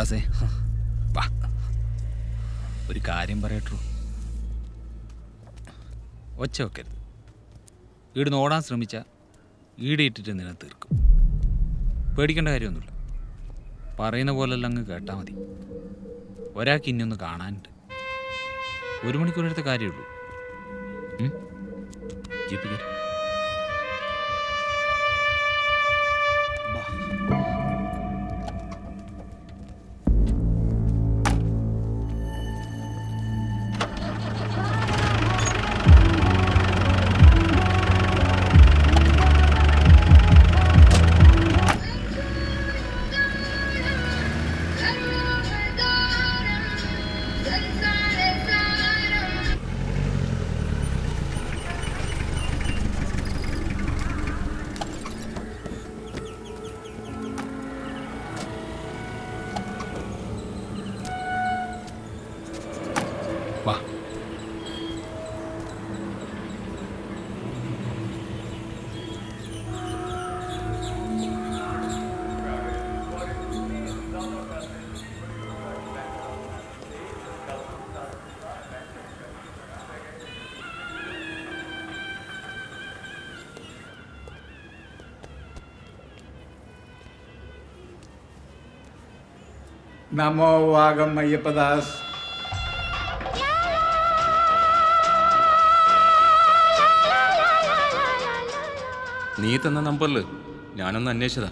വികാസേ, വാ ഒരു കാര്യം പറയട്ടു. ഒച്ച വെക്കരുത്. ഈടുന്ന് ഓടാൻ ശ്രമിച്ചാൽ ഈടിയിട്ടിട്ട് നിന്നെ തീർക്കും. പേടിക്കേണ്ട കാര്യമൊന്നുമില്ല. പറയുന്ന പോലെല്ലാം അങ്ങ് കേട്ടാൽ മതി. ഒരാൾക്ക് ഇനിയൊന്ന് കാണാനുണ്ട്. 1 മണിക്കൂറെടുത്ത കാര്യമുള്ളൂ. ജീപ്പ് കയറി. വാ. നമോ വാഗം അയ്യപ്പദാസ്. നീ തന്ന നമ്പറിൽ ഞാനൊന്ന് അന്വേഷിച്ചതാ.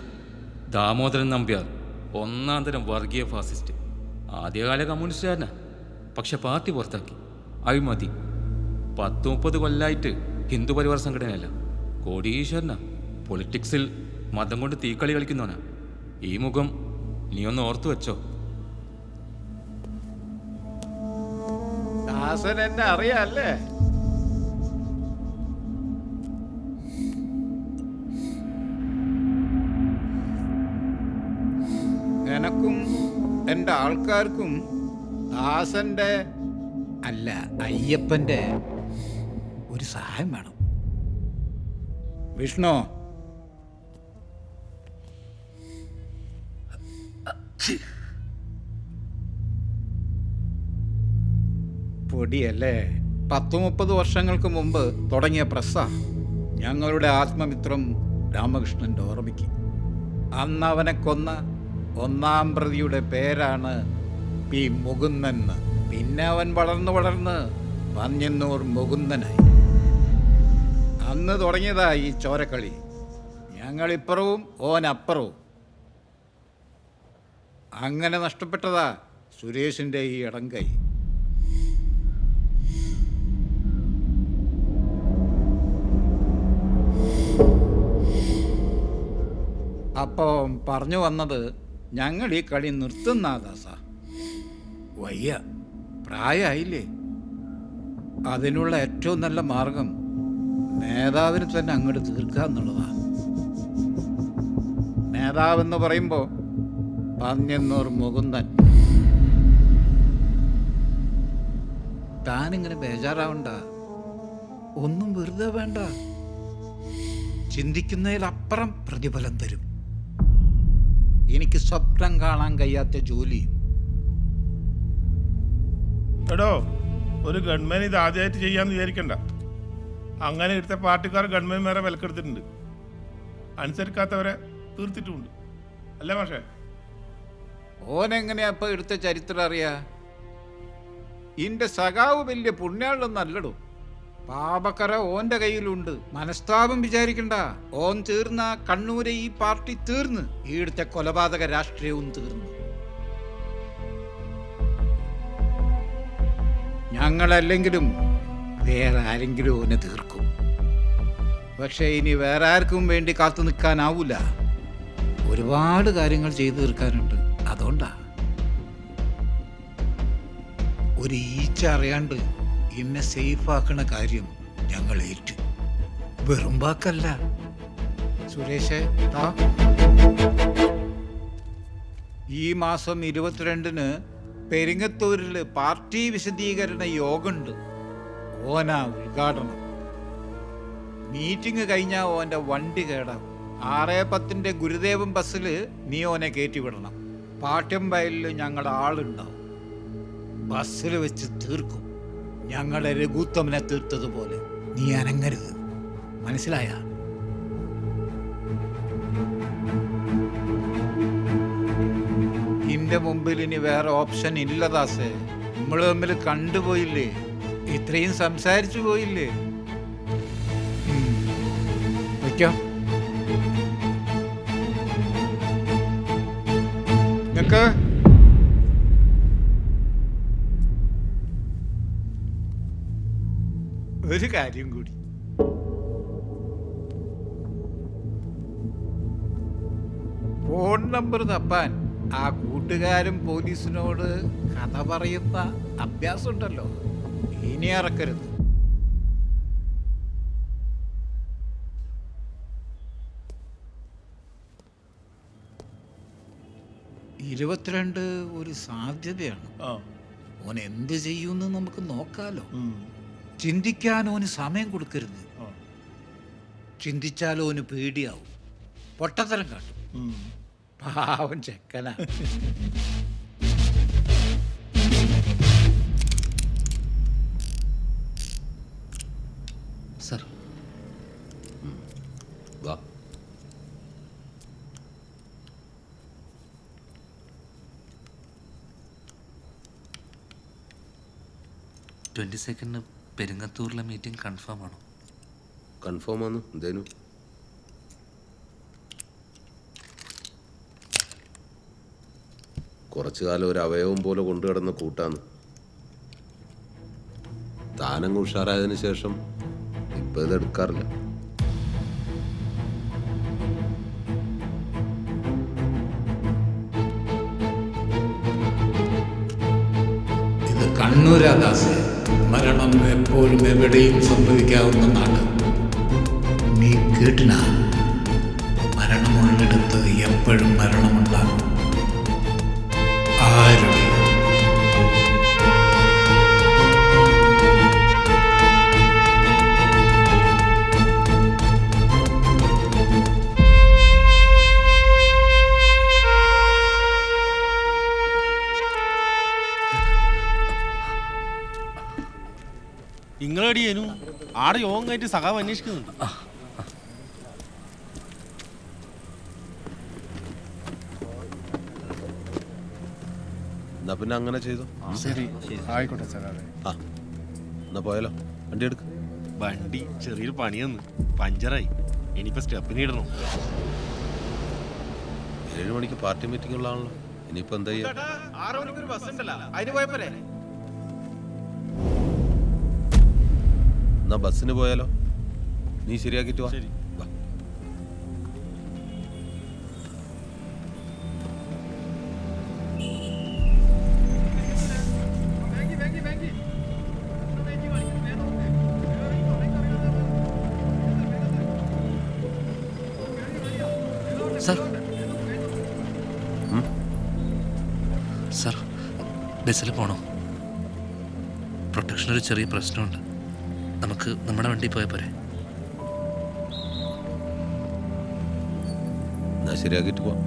ദാമോദരൻ നമ്പ്യാർ, 1-ാം തരം വർഗീയ ഫാസിസ്റ്റ്. ആദ്യകാല കമ്മ്യൂണിസ്റ്റുകാരനാ, പക്ഷെ പാർട്ടി പുറത്താക്കി. അഴിമതി. 10-30 കൊല്ലായിട്ട് ഹിന്ദു പരിവാർ സംഘടനയല്ല, കോടീശ്വരനാ. പൊളിറ്റിക്സിൽ മതം കൊണ്ട് തീക്കളി കളിക്കുന്നവനാ. ഈ മുഖം നീ ഒന്ന് ഓർത്തു വെച്ചോ. ദാസൻ എന്നെ അറിയാല്ലേ? എനക്കും എൻ്റെ ആൾക്കാർക്കും ദാസന്റെ അല്ല അയ്യപ്പന്റെ ഒരു സഹായം വേണം. വിഷ്ണു, പൊടിയല്ലേ? 10-30 വർഷങ്ങൾക്ക് മുമ്പ് തുടങ്ങിയ പ്രസ്സാ. ഞങ്ങളുടെ ആത്മമിത്രം രാമകൃഷ്ണന്റെ ഓർമ്മയ്ക്ക്. അന്ന് അവനെ കൊന്ന 1-ാം പ്രതിയുടെ പേരാണ് പി മുകുന്ദൻ. പിന്നെ അവൻ വളർന്ന് പന്ന്യന്നൂർ മുകുന്ദനായി. അന്ന് തുടങ്ങിയതാ ഈ ചോരക്കളി. ഞങ്ങളിപ്പുറവും ഓനപ്പുറവും. അങ്ങനെ നഷ്ടപ്പെട്ടതാ സുരേഷിൻ്റെ ഈ ഇടംകൈ. അപ്പം പറഞ്ഞു വന്നത്, ഞങ്ങൾ ഈ കളി നിർത്തുന്ന ദാസ. വയ്യ, പ്രായമായില്ലേ. അതിനുള്ള ഏറ്റവും നല്ല മാർഗം നേതാവിന് തന്നെ അങ്ങോട്ട് തീർക്കുക എന്നുള്ളതാ. നേതാവെന്ന് പറയുമ്പോൾ പന്ന്യന്നൂർ മുകുന്ദൻ. താനിങ്ങനെ ബേജാറാവണ്ട. ഒന്നും വെറുതെ വേണ്ട. ചിന്തിക്കുന്നതിലപ്പുറം പ്രതിഫലം തരും. എനിക്ക് സ്വപ്നം കാണാൻ കഴിയാത്ത ജോലി. എടോ, ഒരു ഗവൺമെന്റ് ഇത് ആദ്യമായിട്ട് ചെയ്യാന്ന് വിചാരിക്കണ്ട. അങ്ങനെ എടുത്ത പാർട്ടിക്കാർ ഗവൺമെന്റ്മാരെ വിലക്കെടുത്തിട്ടുണ്ട്. അനുസരിക്കാത്തവരെ തീർത്തിട്ടുമുണ്ട്. അല്ലേ മാഷേ? ഓനെങ്ങനെയാ ഇപ്പൊ എടുത്ത ചരിത്രം അറിയാ? ഇന്റെ സഖാവ് വലിയ പുണ്യാളൊന്നല്ലടോ. പാപക്കര ഓന്റെ കയ്യിലുണ്ട്. മനസ്താപം വിചാരിക്കണ്ട. ഓൻ തീർന്ന കണ്ണൂരെ ഈ പാർട്ടി തീർന്ന്. ഈടുത്തെ കൊലപാതക രാഷ്ട്രീയവും തീർന്നു. ഞങ്ങളല്ലെങ്കിലും വേറെ ആരെങ്കിലും ഓനെ തീർക്കും. പക്ഷെ ഇനി വേറെ ആർക്കും വേണ്ടി കാത്തു നിൽക്കാനാവൂല. ഒരുപാട് കാര്യങ്ങൾ ചെയ്തു തീർക്കാനുണ്ട്. അതുകൊണ്ടാ ഒരു ഈച്ച അറിയാണ്ട് എന്നെ സേഫാക്കണ കാര്യം ഞങ്ങൾ ഏറ്റു. വെറും വാക്കല്ല. സുരേഷേ, ഈ മാസം 22-ന് പെരിങ്ങത്തൂരിൽ പാർട്ടി വിശദീകരണ യോഗമുണ്ട്. ഓനാ ഉദ്ഘാടനം. മീറ്റിംഗ് കഴിഞ്ഞാൽ ഓൻ്റെ വണ്ടി കേടാവും. 6:10 ഗുരുദേവൻ ബസ്സിൽ നീ ഓനെ കയറ്റിവിടണം. പാട്യംവയലിൽ ഞങ്ങളുടെ ആളുണ്ടാവും. ബസ്സിൽ വെച്ച് തീർക്കും. ഞങ്ങളുടെ രഘുത്തമനെ തീർത്തതുപോലെ. നീ അനങ്ങരുത്, മനസ്സിലായ? ഇന്റെ മുമ്പിൽ ഇനി വേറെ ഓപ്ഷൻ ഇല്ല ദാസേ. നമ്മൾ തമ്മിൽ കണ്ടുപോയില്ലേ, ഇത്രയും സംസാരിച്ചു പോയില്ലേ. വയ്ക്കോ. നിനക്ക് ഒരു കാര്യം കൂടി. ഫോൺ നമ്പർ തപ്പാൻ ആ കൂട്ടുകാരൻ പോലീസിനോട് കഥ പറയുന്ന അഭ്യാസമുണ്ടല്ലോ, ഇനി ഇറക്കരുത്. ഇരുപത്തിരണ്ട് ഒരു സാധ്യതയാണ്. ഓൻ എന്ത് ചെയ്യുമെന്ന് നമുക്ക് നോക്കാലോ. ചിന്തിക്കാൻ ഓന് സമയം കൊടുക്കരുത്. ചിന്തിച്ചാലോ ഓന് പേടിയാവും, പൊട്ടത്തരം കാട്ടും. പാവം ചെക്കനാ. സർ വാ. പെരിങ്ങത്തൂരിലെ മീറ്റിംഗ് കൺഫേം ആണോ? കൺഫേം ആണ്. എന്തേനു? കുറച്ചു കാലം ഒരു അവയവം പോലെ കൊണ്ടു കിടന്ന കൂട്ടാണ്. താനങ്ങ് ഉഷാറായതിനു ശേഷം ഇപ്പൊ ഇതെടുക്കാറില്ല. ഇത് കണ്ണൂരാദാസേ. മരണം എപ്പോഴും എവിടെയും സംഭവിക്കാവുന്ന നാട്. നീ കേട്ടിന? മരണമുള്ളിടത്ത് എപ്പോഴും മരണമുണ്ടാകും. ആരുടെ നിങ്ങളടിയേനു ആടെ യോഗമായിട്ട് സഖാവ് അന്വേഷിക്കുന്നുണ്ട്. എന്നാ പിന്നെ അങ്ങനെ ചെയ്തു. ശരി ആയിക്കോട്ടെ സഖാവേ. ആ എന്നാ പോയാലോ. വണ്ടി എടുക്ക്. വണ്ടി ചെറിയൊരു പണിയെന്ന് പഞ്ചറായി. ഇനിയിപ്പോ സ്റ്റെപ്പിന് ഇടണം. 7 മണിക്ക് പാർട്ടി മീറ്റിംഗ് ഉള്ളതാണല്ലോ. ഇനിയിപ്പോ എന്താ ചെയ്യാ? എന്നാ ബസ്സിന് പോയാലോ. നീ ശരിയാക്കിട്ട് വാ. വാ. സർ സർ ബസ്സിൽ പോണോ? പ്രൊട്ടക്ഷനൊരു ചെറിയ പ്രശ്നമുണ്ട്. നമുക്ക് നമ്മുടെ വണ്ടി പോയാൽ പോരെ? എന്നാ ശരിയാക്കിട്ട് പോവാം.